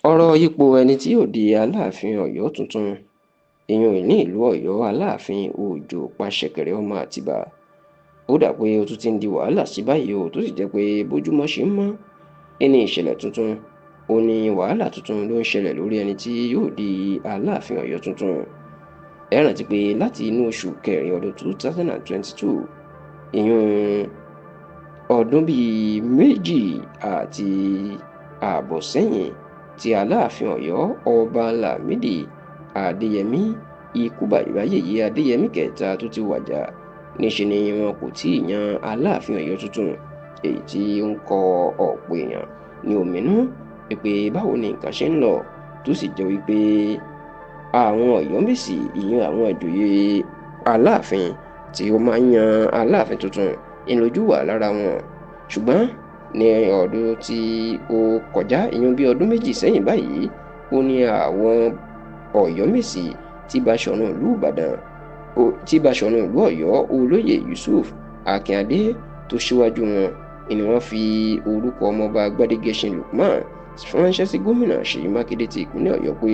ọ̀rọ̀ ipò ẹni tí yóò di aláàfin ọ̀yọ́ tuntun ìyún ní ìlú ọ̀yọ́ aláàfin òòjò pàṣẹkẹrẹ ọmọ àtìbà ó dà pé ó tún ti ń di wàhálà sí báyìí o tó sì jẹ́ pé bójúmọ́ ṣe ń mọ́ ẹni ìṣẹ̀lẹ̀ tuntun ó ní wàhálà tuntun ló ń ṣẹlẹ̀ lórí ẹni tí yóò di aláàfin ọ̀yọ́ tuntun. Ẹ rántí pé láti inú oṣù kẹrin ọdún 2022 ìyún ọdún bíi méjì àti ààbọ̀ sẹ́yìn tí aláàfin ọ̀yọ́ ọba lámìdí adéyẹmí ikú bàyìbáyèyí adéyẹmí kẹta tó ti wàjà níṣẹ́ ni wọn kò tí ì yan aláàfin ọ̀yọ́ tuntun, èyí tí ó ń kọ ọ̀pọ̀ èèyàn ní òmìnú pé báwo ni nǹkan ṣe ń lọ tó sì jẹ́ wípé àwọn ọ̀yọ́mèsì ìyẹn àwọn ìjòyè aláàfin tí ó máa ń yan aláàfin tuntun ìlójú wà lára wọn. Ṣùgbọ́n ní ọdún tí ó kọjá ìyẹn bí ọdún méjì sẹ́yìn báyìí ó ní àwọn ọ̀yọ́mèsì tí Báṣọ̀run ìlú Ìbàdàn tí Báṣọ̀run ìlú Ọ̀yọ́ olóyè Yusuf Akínadé tó ṣíwájú wọn ni wọ́n fi orúkọ ọmọọba Gbádégẹṣin Lukman ránṣẹ́ sí gómìnà Ṣèyí Mákindé ti ìpínlẹ̀ Ọ̀yọ́ pé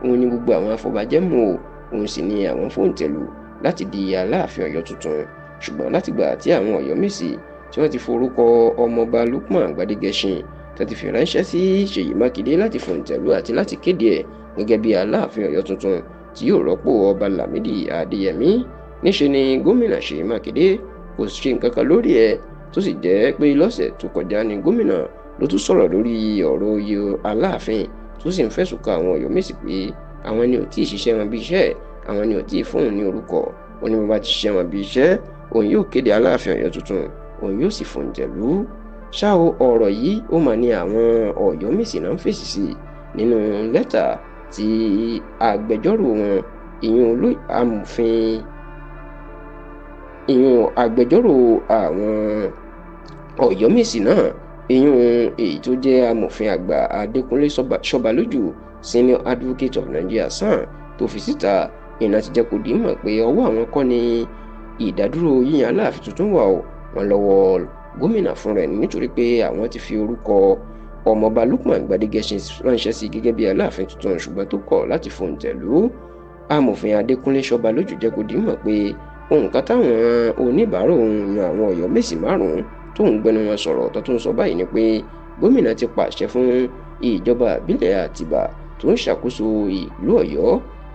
òun ni gbogbo àwọn afọbajẹ́ mú o, òun sì ni àwọn fòǹtẹ̀lù láti di aláàfin Ọ̀yọ́ tuntun. Ṣùgbọ́n látìgbà tí àwọn ọ̀yọ́mèsì tí wọ́n ti forúkọ ọmọọba Lukman Gbádégẹṣin tó ti fi ránṣẹ́ sí Ṣèyí Mákindé láti fòǹtẹ̀lù àti láti kéde ẹ̀ gẹ́gẹ́ bí aláàfin Ọ̀yọ́ tuntun tí yóò rọ́pò ọba lámìdí adéyẹmí, níṣe ni gómìnà Ṣèyí Mákindé kò ṣe nǹkan kan lórí ẹ̀ tó sì jẹ́ pé lọ́sẹ̀ tó kọjá ni gómìnà ló tún sọ̀rọ̀ lórí ọ̀rọ̀ oyè aláàfin tó sì ń fẹ̀sùn kàn àwọn ọ̀yọ́mèsì pé àwọn ni ò tí ì ṣiṣẹ́ wọn bí iṣẹ́, àwọn ni ò tí ì fún òun ní orúkọ, ó ní bó bá ti ṣiṣẹ́ wọn bí iṣẹ́ òun yóò kéde aláàfin Ọ̀yọ́ tuntun, òun yóò sì fòǹtẹ̀lù. Ṣá o, ọ̀rọ̀ yìí ó mà ní àwọn ọ̀yọ́mèsì náà ń fèsì sí nínú lẹ́tà tí agbẹjọ́rò wọn agbẹjọ́rò àwọn ọ̀yọ́mèsì náà èyí tó jẹ́ amòfin àgbà Adékúnlé Ṣọbalójú Senior Advocate of Nigeria SAN tó fi síta iná ti jẹ́ kó dì í mọ̀ pé ọwọ́ àwọn kọ́ ni ìdádúró yíyan aláàfin tuntun wà o, wọn lọ́wọ́ gómìnà fún rẹ̀ nítorí pé àwọn ti fi orúkọ ọmọọba Lukman Gbádégẹṣin ránṣẹ́ sí gẹ́gẹ́ bí aláàfin tuntun ṣùgbọ́n tó kọ̀ láti fòǹtẹ̀lù. Amòfin Adékúnlé Ṣọbalójú jẹ́ kó dì í mọ̀ pé ohun kan táwọn oníbàárò òun yan àwọn ọ̀yọ́mèsì márùn-ún tó ń gbẹnu wọn sọ̀rọ̀ tó ń sọ báyìí ni pé gómìnà ti pàṣẹ fún ìjọba ìbílẹ̀ Àtìbà tó ń ṣàkóso ìlú Ọ̀yọ́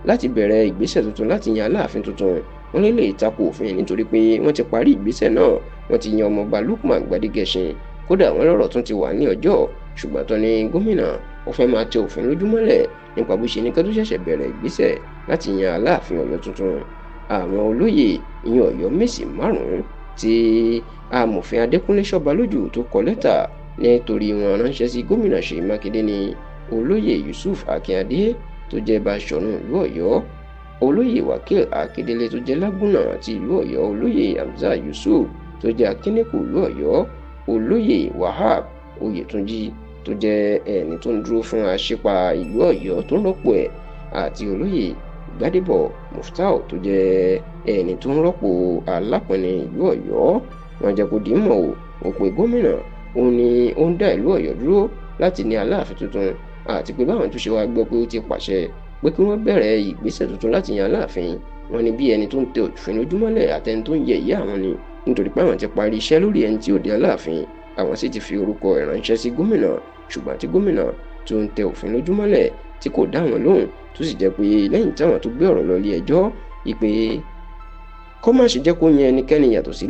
láti bẹ̀rẹ̀ ìgbésẹ̀ tuntun láti yan aláàfin tuntun. Wọ́n lè tako òfin nítorí pé wọ́n ti parí ìgbésẹ̀ náà, wọ́n ti yan ọmọọba Lukman Gbádégẹṣin, kódà wọ́n lọ́rọ̀ tún ti wà ní ọjọ́. Ṣùgbọ́n tó ní gómìnà ó fẹ́ máa tẹ òfin lójúmọ́lẹ̀ nípa bó ṣe ní ká tó ṣẹ̀ṣẹ̀ bẹ̀rẹ̀ ìgbésẹ̀ láti yan aláàfin Ọ̀yọ́ tuntun. Àwọn olóyè ìyẹn ọ̀yọ́mèsì márùn-ún tí amòfin Adékúnlé Ṣọbalójú tó kọ lẹ́tà nítorí wọn ránṣẹ́ sí gómìnà Ṣèyí Mákindé ní olóyè Yusuf Akínadé tó jẹ́ Báṣọ̀run ìlú Ọ̀yọ́, olóyè Wákìl Akíndélé tó jẹ́ Lágúnà àti ìlú Ọ̀yọ́, olóyè Hamzat Yusuf tó jẹ́ Akíníkù ìlú Ọ̀yọ́, olóyè Wahab Oyètúnjí tó jẹ́ ẹni tó ń dúró fún aṣípa ìlú Ọ̀yọ́ tó ń rọ́pò ẹ̀, àti olóyè Gbádébọ̀ Muftau tó jẹ́ ẹni tó ń rọ́pò Alápẹ̀nẹ̀ ìlú Ọ̀yọ́. Wọ́n jẹ́ kó dì í mọ̀ o pé gómìnà òun ni ó ń dá ìlú Ọ̀yọ́ dúró láti ní aláàfin tuntun, àti pé báwọn tó ṣe wá gbọ́ pé ó ti pàṣẹ pé kí wọ́n bẹ̀rẹ̀ ìgbésẹ̀ tuntun láti yan aláàfin, wọ́n ní bí ẹni tó ń tẹ òfin lójúmọ́lẹ̀ àtẹni tó ń yẹ ìyá àwọn ni, nítorí pé àwọn ti parí iṣẹ́ lórí ẹni tí ò di aláàfin, àwọn sì ti fi orúkọ ẹ̀ ránṣẹ́ sí gómìnà. Ṣùgbọ́n tí gómìnà tó ń tẹ òfin lójúmọ́lẹ̀ tí kò dá wọn lóhùn, tó sì jẹ́ pé lẹ́yìn táwọn tó gbé ọ̀rọ̀ lọ ilé ẹjọ́ ìpè kó má ṣe jẹ́ kó yan ẹnikẹ́ni yàtọ̀ sí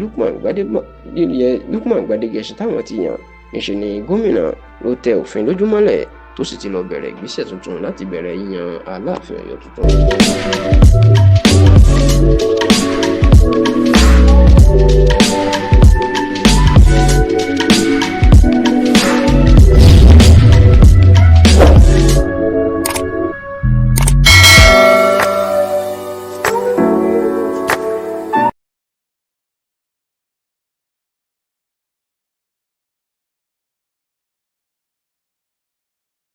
Lukman Gbádégẹṣin táwọn ti yàn, níṣe ni gómìnà ló tẹ òfin lójúmọ́lẹ̀ tó sì ti lọ bẹ̀rẹ̀ ìgbésẹ̀ tuntun láti bẹ̀rẹ̀ yíyan aláàfin Ọ̀yọ́ tuntun.